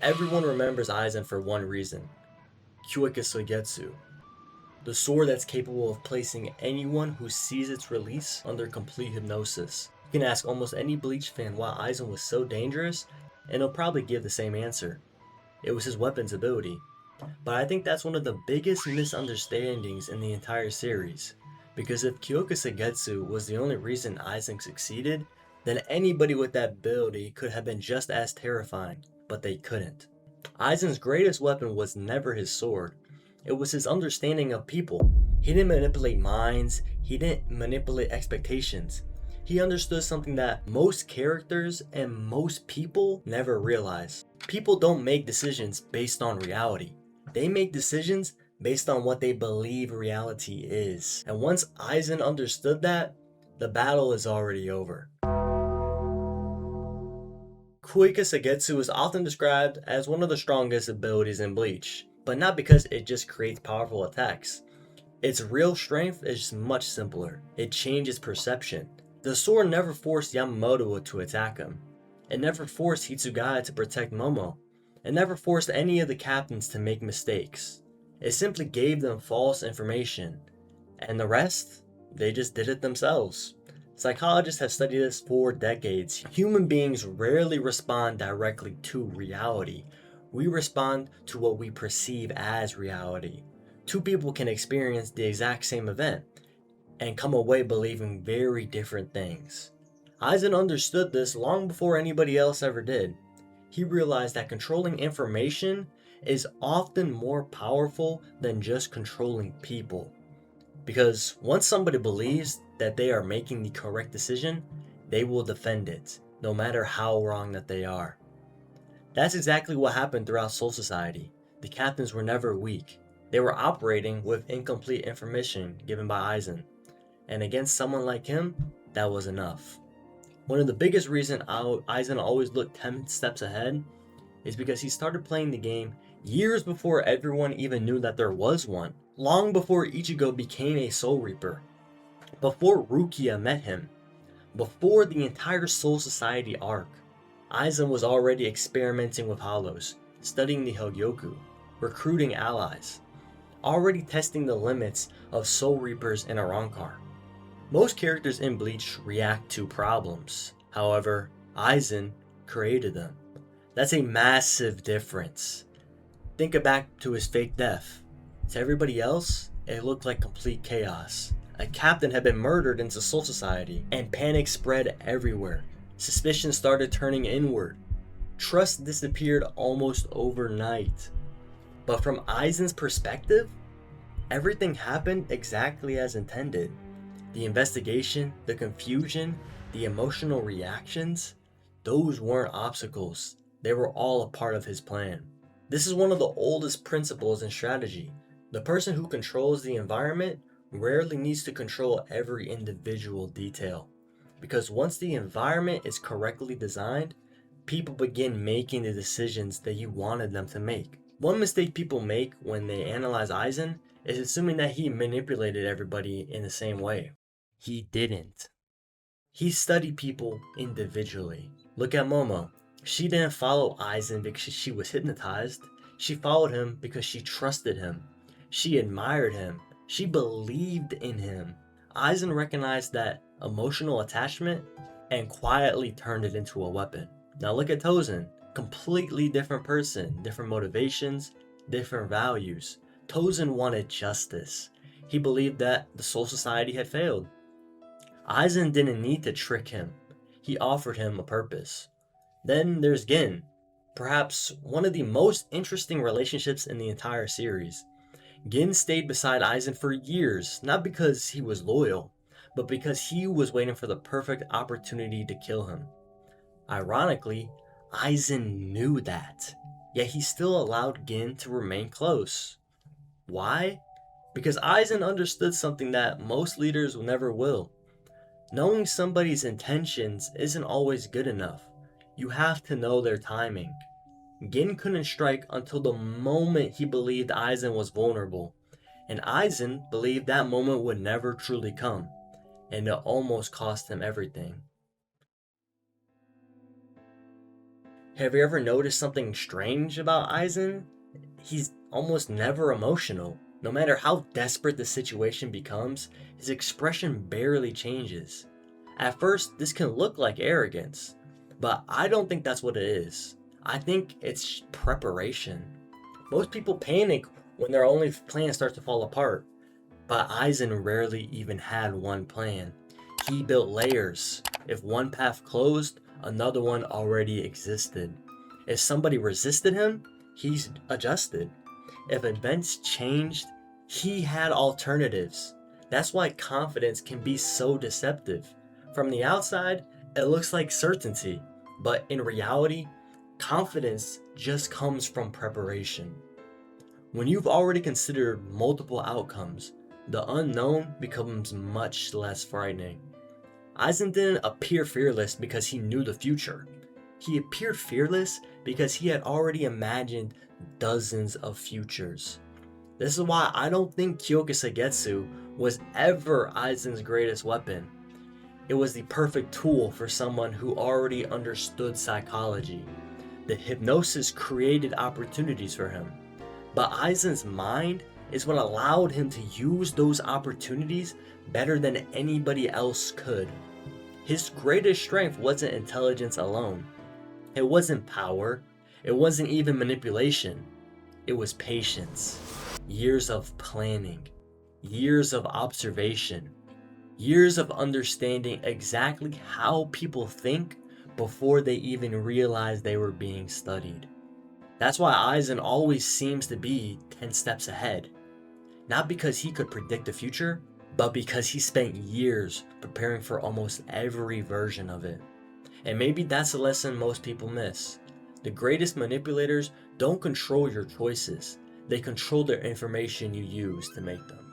Everyone remembers Aizen for one reason: Kyōka Suigetsu, the sword that's capable of placing anyone who sees its release under complete hypnosis. You can ask almost any Bleach fan why Aizen was so dangerous, and they'll probably give the same answer. It was his weapon's ability. But I think that's one of the biggest misunderstandings in the entire series. Because if Kyōka Suigetsu was the only reason Aizen succeeded, then anybody with that ability could have been just as terrifying, but they couldn't. Aizen's greatest weapon was never his sword. It was his understanding of people. He didn't manipulate minds, he didn't manipulate expectations. He understood something that most characters and most people never realize. People don't make decisions based on reality. They make decisions based on what they believe reality is. And once Aizen understood that, the battle is already over. Kuika Suigetsu is often described as one of the strongest abilities in Bleach, but not because it just creates powerful attacks. Its real strength is much simpler. It changes perception. The sword never forced Yamamoto to attack him. It never forced Hitsugaya to protect Momo. It never forced any of the captains to make mistakes. It simply gave them false information. And the rest? They just did it themselves. Psychologists have studied this for decades. Human beings rarely respond directly to reality. We respond to what we perceive as reality. Two people can experience the exact same event and come away believing very different things. Aizen understood this long before anybody else ever did. He realized that controlling information is often more powerful than just controlling people. Because once somebody believes that they are making the correct decision, they will defend it, no matter how wrong that they are. That's exactly what happened throughout Soul Society. The captains were never weak. They were operating with incomplete information given by Aizen. And against someone like him, that was enough. One of the biggest reasons Aizen always looked 10 steps ahead is because he started playing the game years before everyone even knew that there was one. Long before Ichigo became a Soul Reaper. Before Rukia met him. Before the entire Soul Society arc. Aizen was already experimenting with hollows, studying the Hogyoku, recruiting allies, already testing the limits of Soul Reapers in Arrancar. Most characters in Bleach react to problems. However, Aizen created them. That's a massive difference. Think back to his fake death. To everybody else, it looked like complete chaos. A captain had been murdered into Soul Society, and panic spread everywhere. Suspicion started turning inward. Trust disappeared almost overnight. But from Aizen's perspective, everything happened exactly as intended. The investigation, the confusion, the emotional reactions, those weren't obstacles. They were all a part of his plan. This is one of the oldest principles in strategy. The person who controls the environment rarely needs to control every individual detail. Because once the environment is correctly designed, people begin making the decisions that you wanted them to make. One mistake people make when they analyze Aizen is assuming that he manipulated everybody in the same way. He didn't. He studied people individually. Look at Momo. She didn't follow Aizen because she was hypnotized. She followed him because she trusted him. She admired him. She believed in him. Aizen recognized that emotional attachment and quietly turned it into a weapon. Now look at Tozen. Completely different person, different motivations, different values. Tozen wanted justice. He believed that the Soul Society had failed. Aizen didn't need to trick him. He offered him a purpose. Then there's Gin, perhaps one of the most interesting relationships in the entire series. Gin stayed beside Aizen for years, not because he was loyal, but because he was waiting for the perfect opportunity to kill him. Ironically, Aizen knew that, yet he still allowed Gin to remain close. Why? Because Aizen understood something that most leaders never will. Knowing somebody's intentions isn't always good enough. You have to know their timing. Gin couldn't strike until the moment he believed Aizen was vulnerable, and Aizen believed that moment would never truly come, and it almost cost him everything. Have you ever noticed something strange about Aizen? He's almost never emotional. No matter how desperate the situation becomes, his expression barely changes. At first, this can look like arrogance, but I don't think that's what it is. I think it's preparation. Most people panic when their only plan starts to fall apart, but Aizen rarely even had one plan. He built layers. If one path closed, another one already existed. If somebody resisted him, he's adjusted. If events changed, he had alternatives. That's why confidence can be so deceptive. From the outside, it looks like certainty, but in reality, confidence just comes from preparation. When you've already considered multiple outcomes, the unknown becomes much less frightening. Aizen didn't appear fearless because he knew the future. He appeared fearless because he had already imagined dozens of futures. This is why I don't think Kyōka Suigetsu was ever Aizen's greatest weapon. It was the perfect tool for someone who already understood psychology. The hypnosis created opportunities for him, but Aizen's mind is what allowed him to use those opportunities better than anybody else could. His greatest strength wasn't intelligence alone. It wasn't power. It wasn't even manipulation. It was patience. Years of planning. Years of observation. Years of understanding exactly how people think before they even realize they were being studied. That's why Aizen always seems to be 10 steps ahead. Not because he could predict the future, but because he spent years preparing for almost every version of it. And maybe that's a lesson most people miss. The greatest manipulators don't control your choices. They control the information you use to make them.